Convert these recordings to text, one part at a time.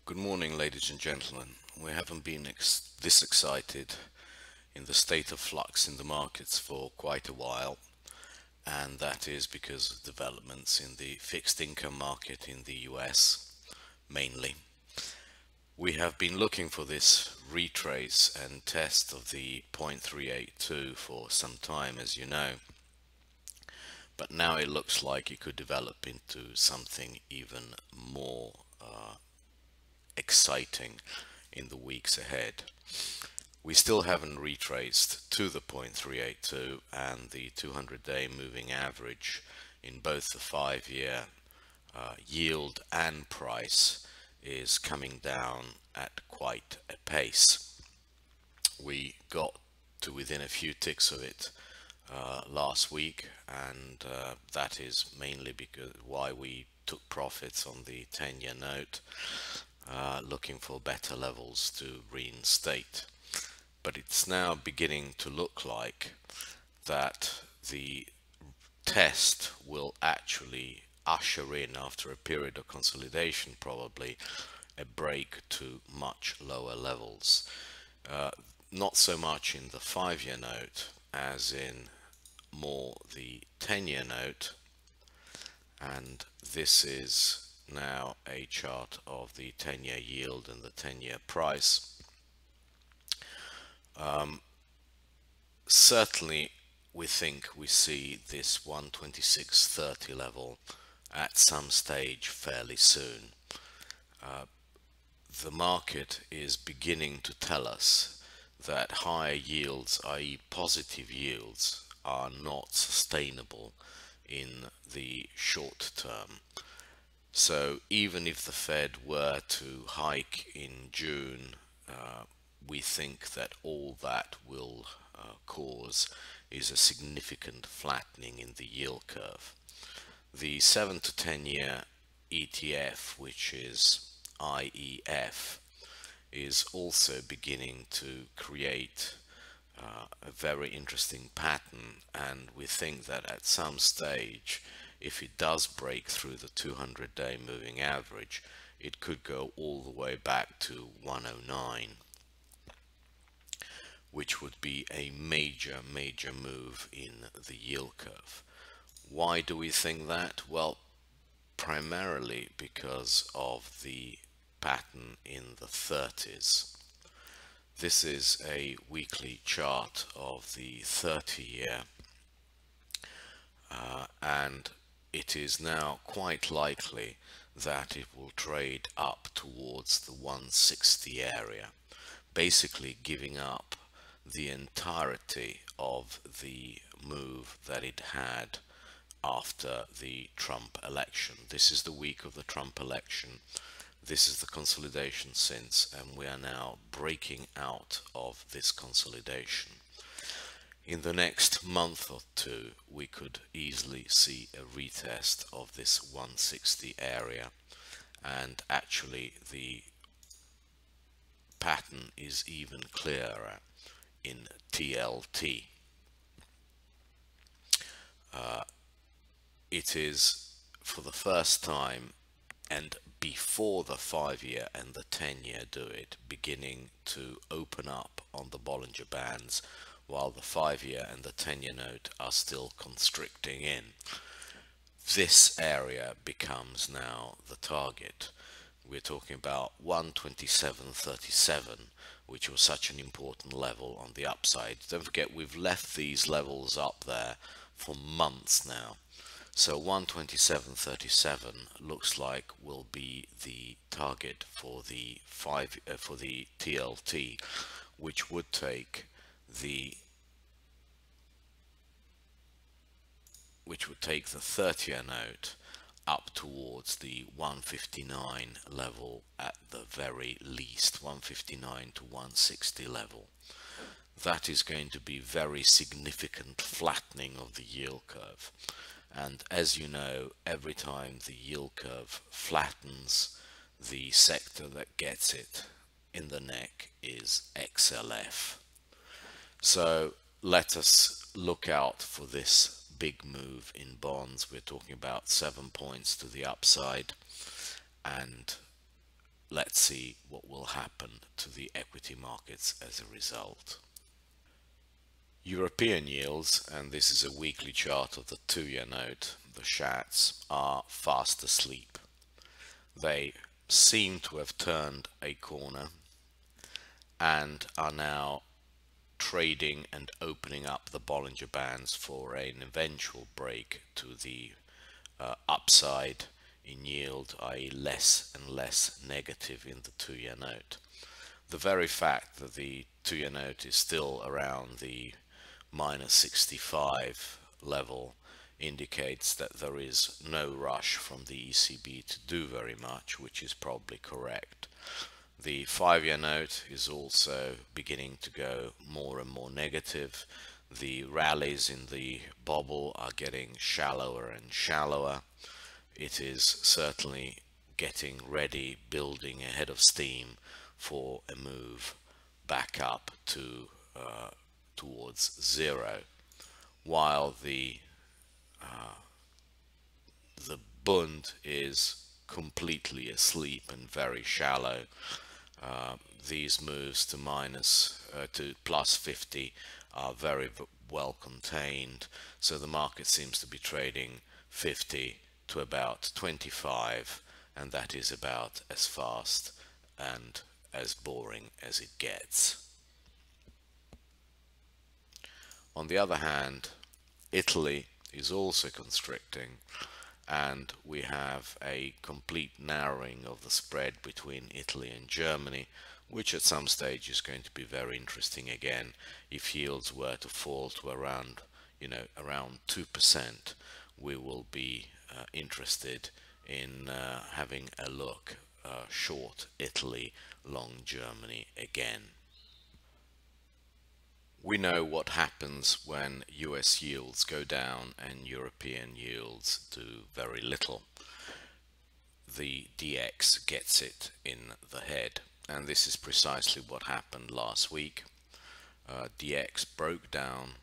Good morning, ladies and gentlemen. We haven't been this excited in the state of flux in the markets for quite a while, and that is because of developments in the fixed income market in the US mainly. We have been looking for this retrace and test of the 0.382 for some time, as you know, but now it looks like it could develop into something even more exciting in the weeks ahead. We still haven't retraced to the 0.382, and the 200-day moving average in both the 5-year yield and price is coming down at quite a pace. We got to within a few ticks of it last week, and that is mainly because why we took profits on the 10-year note, looking for better levels to reinstate. But it's now beginning to look like that the test will actually usher in, after a period of consolidation probably, a break to much lower levels. Not so much in the 5-year note as in more the 10-year note, and this is now a chart of the 10-year yield and the 10-year price. Certainly we think we see this 126.30 level at some stage fairly soon. The market is beginning to tell us that higher yields, i.e. positive yields, are not sustainable in the short term. So even if the Fed were to hike in June, we think that all that will cause is a significant flattening in the yield curve. The 7 to 10 year ETF, which is IEF, is also beginning to create a very interesting pattern, and we think that at some stage, if it does break through the 200-day moving average, it could go all the way back to 109, which would be a major move in the yield curve. Why do we think that? Well, primarily because of the pattern in the 30s. This is a weekly chart of the 30-year, and it is now quite likely that it will trade up towards the 160 area, basically giving up the entirety of the move that it had after the Trump election. This is the week of the Trump election. This is the consolidation since, and we are now breaking out of this consolidation. In the next month or two, we could easily see a retest of this 160 area, and actually the pattern is even clearer in TLT. It is for the first time, and before the 5-year and the 10-year do it, beginning to open up on the Bollinger Bands, while the 5-year and the 10-year note are still constricting in. This area becomes now the target. We're talking about 127.37, which was such an important level on the upside. Don't forget, we've left these levels up there for months now. So 127.37 looks like will be the target for the TLT, which would take the 30-year note up towards the 159 level at the very least, 159 to 160 level. That is going to be very significant flattening of the yield curve. And as you know, every time the yield curve flattens, the sector that gets it in the neck is XLF. So let us look out for this big move in bonds. We're talking about 7 points to the upside, and let's see what will happen to the equity markets as a result. European yields, and this is a weekly chart of the 2-year note, the SHATs, are fast asleep. They seem to have turned a corner and are now trading and opening up the Bollinger Bands for an eventual break to the upside in yield, i.e. less and less negative in the 2-year note. The very fact that the 2-year note is still around the -65 level indicates that there is no rush from the ECB to do very much, which is probably correct. The 5-year note is also beginning to go more and more negative. The rallies in the bubble are getting shallower and shallower. It is certainly getting ready, building a head of steam for a move back up to towards zero, while the Bund is completely asleep and very shallow. These moves to +50 are very well contained, so the market seems to be trading 50 to about 25, and that is about as fast and as boring as it gets. On the other hand, Italy is also constricting, and we have a complete narrowing of the spread between Italy and Germany, which at some stage is going to be very interesting again. If yields were to fall to around 2%, we will be interested in having a look short Italy, long Germany again. We know what happens when US yields go down and European yields do very little. The DX gets it in the head, and this is precisely what happened last week. DX broke down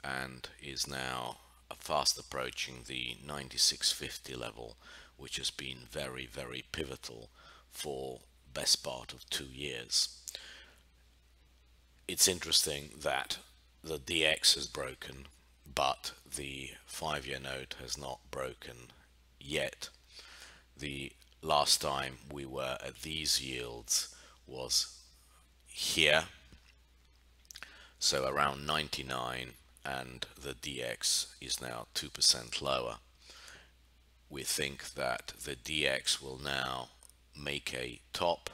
and is now fast approaching the 96.50 level, which has been very, very pivotal for best part of 2 years. It's interesting that the DX has broken, but the 5-year note has not broken yet. The last time we were at these yields was here, so around 99, and the DX is now 2% lower. We think that the DX will now make a top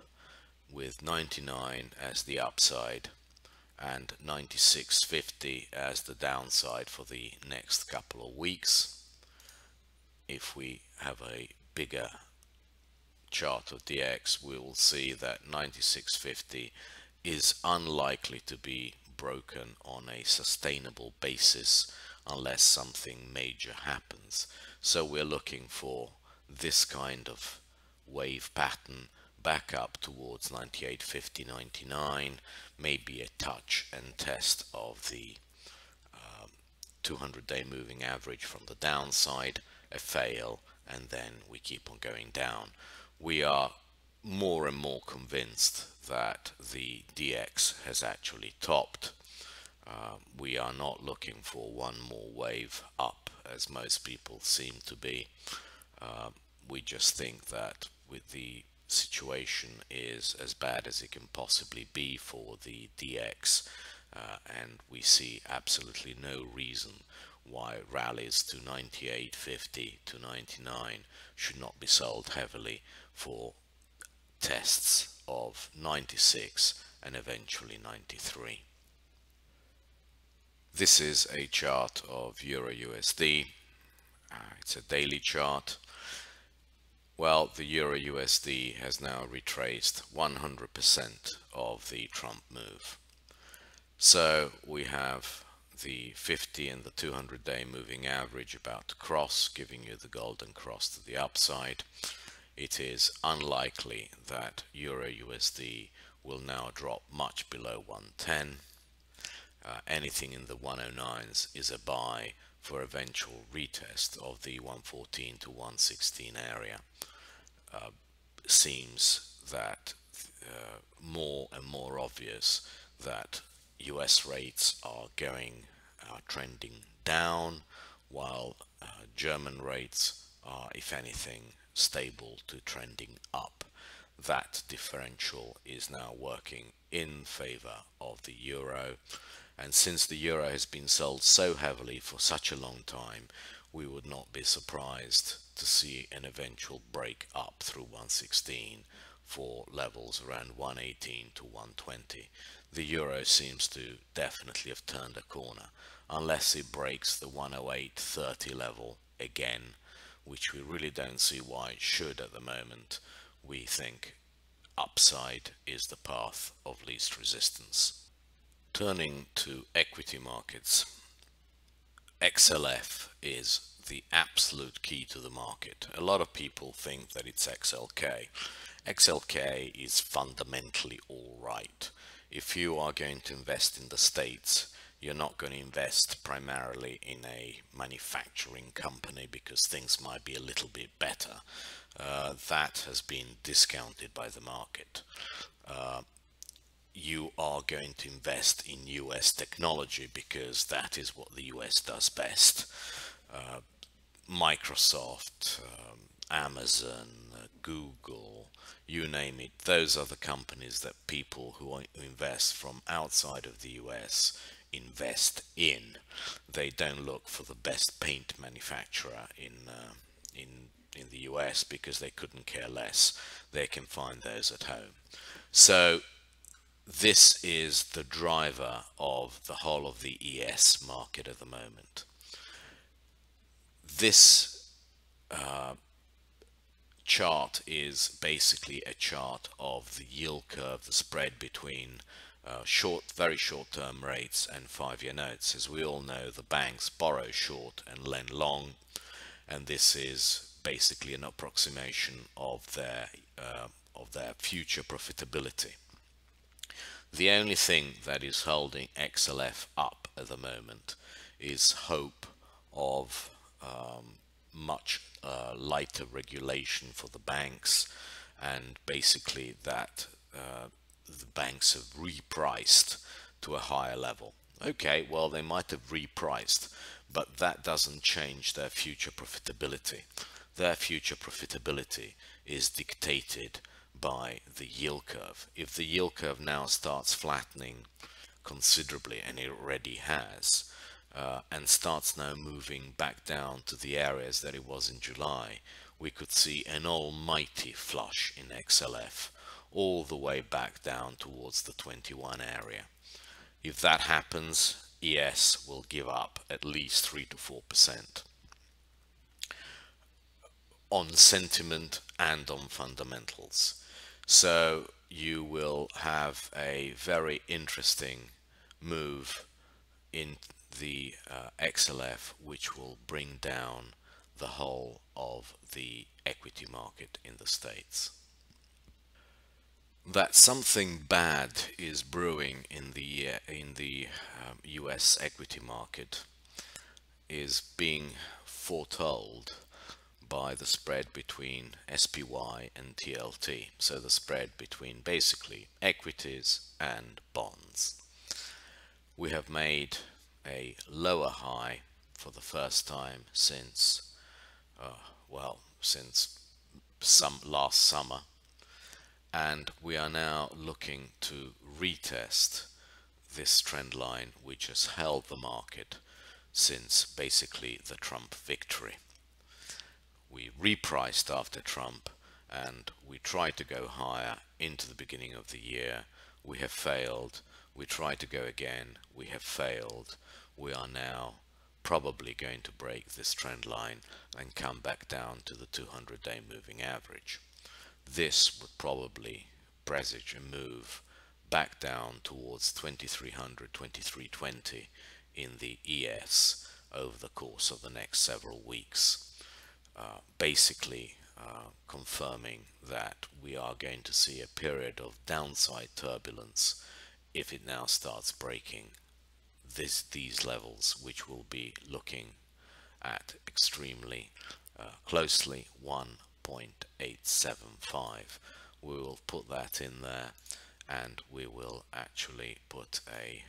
with 99 as the upside and 96.50 as the downside for the next couple of weeks. If we have a bigger chart of DX, we will see that 96.50 is unlikely to be broken on a sustainable basis unless something major happens. So we're looking for this kind of wave pattern back up towards 98.50, 99, maybe a touch and test of the 200-day moving average from the downside, a fail, and then we keep on going down. We are more and more convinced that the DX has actually topped. We are not looking for one more wave up, as most people seem to be. We just think that with the situation is as bad as it can possibly be for the DX, and we see absolutely no reason why rallies to 98.50 to 99 should not be sold heavily for tests of 96 and eventually 93. This is a chart of Euro USD. It's a daily chart. Well, the Euro USD has now retraced 100% of the Trump move. So we have the 50 and the 200-day moving average about to cross, giving you the golden cross to the upside. It is unlikely that Euro USD will now drop much below 110. Anything in the 109s is a buy for eventual retest of the 114 to 116 area. seems that more and more obvious that US rates are trending down, while German rates are, if anything, stable to trending up. That differential is now working in favor of the euro, and since the euro has been sold so heavily for such a long time, we would not be surprised to see an eventual break up through 116 for levels around 118 to 120. The euro seems to definitely have turned a corner, unless it breaks the 108.30 level again, which we really don't see why it should at the moment. We think upside is the path of least resistance. Turning to equity markets, XLF is the absolute key to the market. A lot of people think that it's XLK. XLK is fundamentally all right. If you are going to invest in the States, you're not going to invest primarily in a manufacturing company because things might be a little bit better. That has been discounted by the market. You are going to invest in US technology because that is what the US does best. Microsoft, Amazon, Google, you name it, those are the companies that people who invest from outside of the US invest in. They don't look for the best paint manufacturer in the US because they couldn't care less. They can find those at home. So this is the driver of the whole of the ES market at the moment. This chart is basically a chart of the yield curve, the spread between very short-term rates and 5-year notes. As we all know, the banks borrow short and lend long, and this is basically an approximation of their future profitability. The only thing that is holding XLF up at the moment is hope of much lighter regulation for the banks, and basically that the banks have repriced to a higher level. Okay, well, they might have repriced, but that doesn't change their future profitability. Their future profitability is dictated by the yield curve. If the yield curve now starts flattening considerably, and it already has, and starts now moving back down to the areas that it was in July, we could see an almighty flush in XLF all the way back down towards the 21 area. If that happens, ES will give up at least 3 to 4% on sentiment and on fundamentals. So you will have a very interesting move in the XLF, which will bring down the whole of the equity market in the States. That something bad is brewing in the US equity market is being foretold by the spread between SPY and TLT, so the spread between basically equities and bonds. We have made a lower high for the first time since last summer, and we are now looking to retest this trend line which has held the market since basically the Trump victory. We repriced after Trump and we tried to go higher into the beginning of the year. We have failed. We tried to go again. We have failed. We are now probably going to break this trend line and come back down to the 200-day moving average. This would probably presage a move back down towards 2300, 2320 in the ES over the course of the next several weeks. Basically confirming that we are going to see a period of downside turbulence if it now starts breaking these levels, which we'll be looking at extremely closely, 1.87 0.75. We will put that in there, and we will actually put a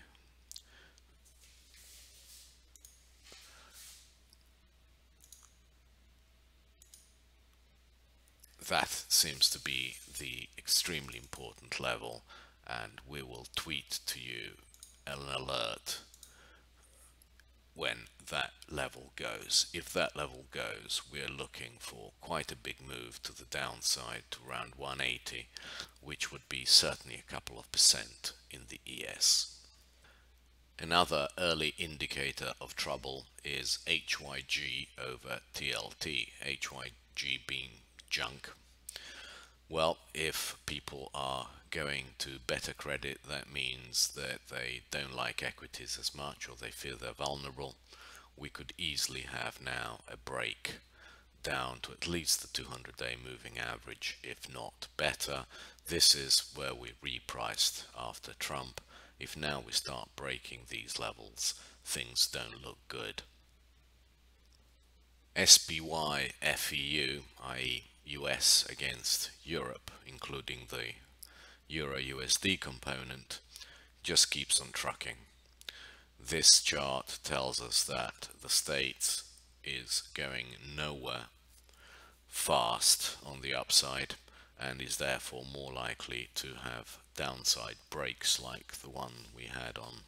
that seems to be the extremely important level, and we will tweet to you an alert when that level goes. If that level goes, we're looking for quite a big move to the downside to around 180, which would be certainly a couple of percent in the ES. Another early indicator of trouble is HYG over TLT, HYG being junk. Well, if people are going to better credit, that means that they don't like equities as much, or they feel they're vulnerable. We could easily have now a break down to at least the 200-day moving average, if not better. This is where we repriced after Trump. If now we start breaking these levels, things don't look good. SPY FEU, i.e. US against Europe, including the Euro USD component, just keeps on trucking. This chart tells us that the States is going nowhere fast on the upside, and is therefore more likely to have downside breaks like the one we had on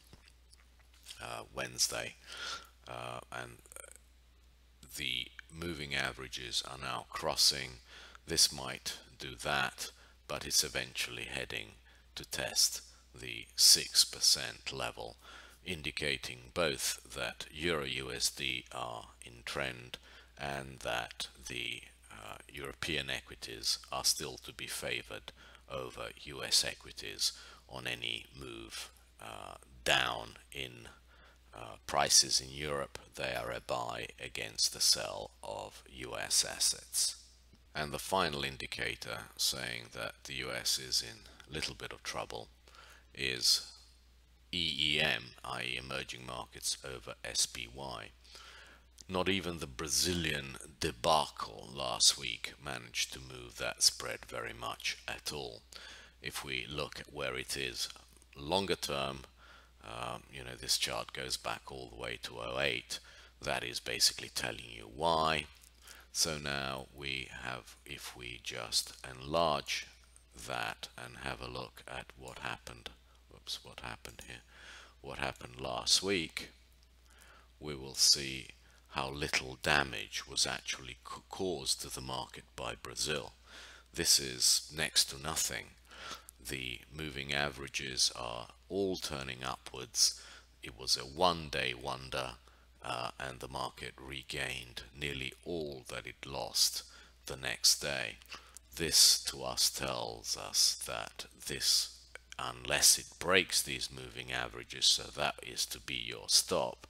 Wednesday, and the moving averages are now crossing. This might do that, but it's eventually heading to test the 6% level, indicating both that Euro USD are in trend and that the European equities are still to be favored over US equities on any move down in prices in Europe. They are a buy against the sell of US assets. And the final indicator saying that the US is in a little bit of trouble is EEM, i.e. emerging markets over SPY. Not even the Brazilian debacle last week managed to move that spread very much at all. If we look at where it is longer term, this chart goes back all the way to '08. That is basically telling you why. So now we have, if we just enlarge that and have a look at what happened, what happened here, what happened last week, we will see how little damage was actually caused to the market by Brazil. This is next to nothing. The moving averages are all turning upwards. It was a one-day wonder, and the market regained nearly all that it lost the next day. This to us tells us that this, unless it breaks these moving averages, so that is to be your stop,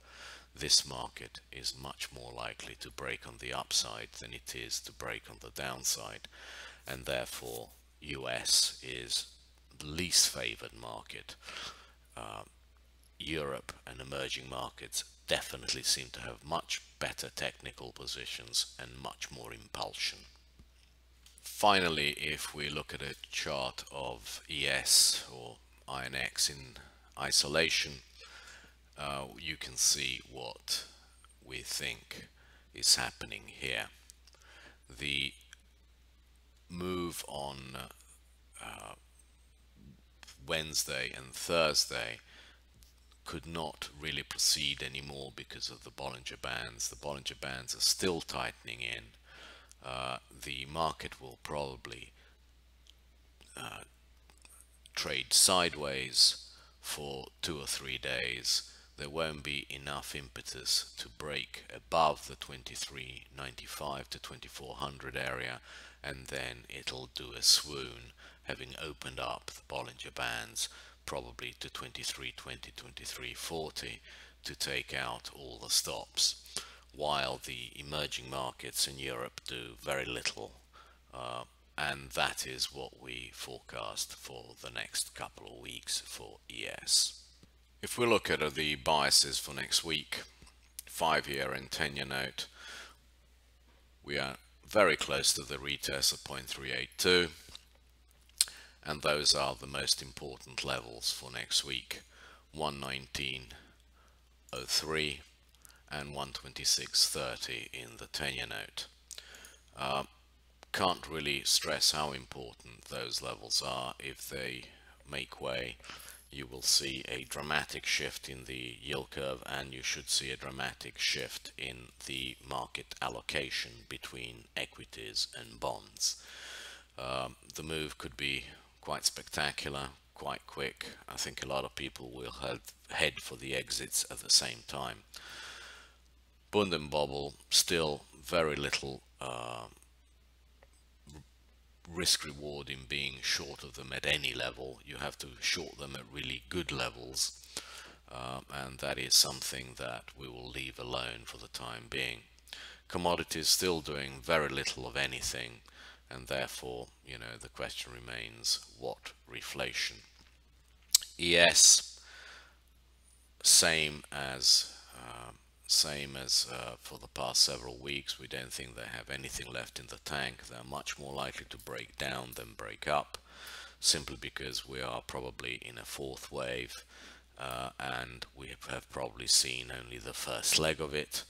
this market is much more likely to break on the upside than it is to break on the downside, and therefore US is the least favored market. Europe and emerging markets definitely seem to have much better technical positions and much more impulsion. Finally, if we look at a chart of ES or INX in isolation, you can see what we think is happening here. The move on Wednesday and Thursday could not really proceed anymore because of the Bollinger Bands. The Bollinger Bands are still tightening in. The market will probably trade sideways for 2 or 3 days. There won't be enough impetus to break above the 2395 to 2400 area, and then it'll do a swoon, having opened up the Bollinger Bands probably to 2320, 2340 to take out all the stops, while the emerging markets in Europe do very little, and that is what we forecast for the next couple of weeks for ES. If we look at the biases for next week, 5-year and 10-year note, we are very close to the retest of 0.382, and those are the most important levels for next week: 119.03 and 126.30 in the 10-year note. Can't really stress how important those levels are. If they make way, you will see a dramatic shift in the yield curve, and you should see a dramatic shift in the market allocation between equities and bonds. The move could be quite spectacular, quite quick. I think a lot of people will head for the exits at the same time. Bund and Bobble, still very little risk reward in being short of them at any level. You have to short them at really good levels, and that is something that we will leave alone for the time being. Commodities still doing very little of anything, and therefore, the question remains, what reflation? ES, same as for the past several weeks. We don't think they have anything left in the tank. They're much more likely to break down than break up, simply because we are probably in a fourth wave, and we have probably seen only the first leg of it,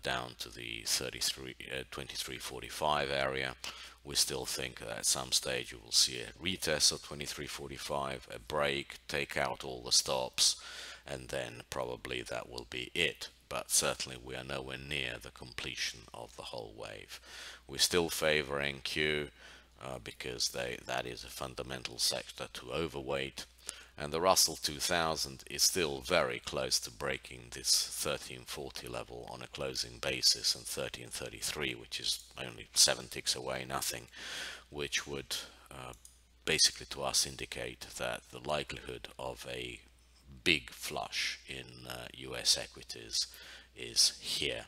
down to the 23.45 area. We still think that at some stage you will see a retest of 23.45, a break, take out all the stops, and then probably that will be it. But certainly we are nowhere near the completion of the whole wave. We're still favoring Q, because that is a fundamental sector to overweight, and the Russell 2000 is still very close to breaking this 1340 level on a closing basis, and 1333, which is only 7 ticks away, nothing, which would basically to us indicate that the likelihood of a big flush in US equities is here.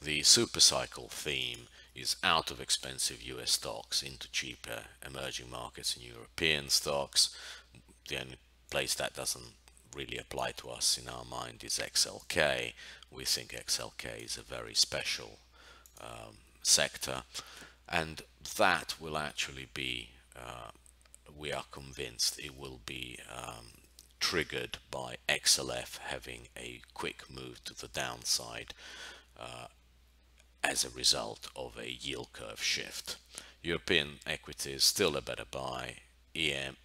The supercycle theme is out of expensive US stocks into cheaper emerging markets and European stocks. The only place that doesn't really apply to us in our mind is XLK. We think XLK is a very special sector, and that will actually be, we are convinced it will be triggered by XLF having a quick move to the downside as a result of a yield curve shift. European equities still a better buy. EM,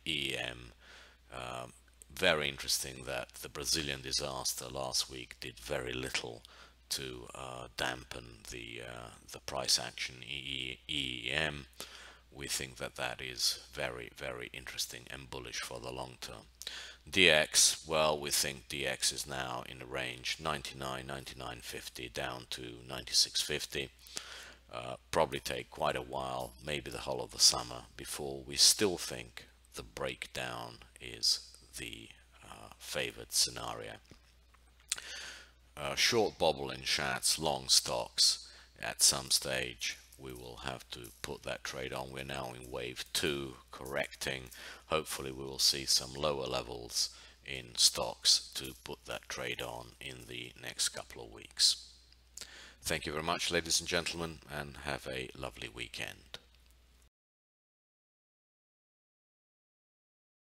very interesting that the Brazilian disaster last week did very little to dampen the price action EM. We think that that is very, very interesting and bullish for the long term. DX, well, we think DX is now in the range 99, 99.50 down to 96.50. Probably take quite a while, maybe the whole of the summer, before we still think the breakdown is the favored scenario. Short bobble in chats, long stocks. At some stage we will have to put that trade on. We're now in wave 2, correcting. Hopefully we will see some lower levels in stocks to put that trade on in the next couple of weeks. Thank you very much, ladies and gentlemen, and have a lovely weekend.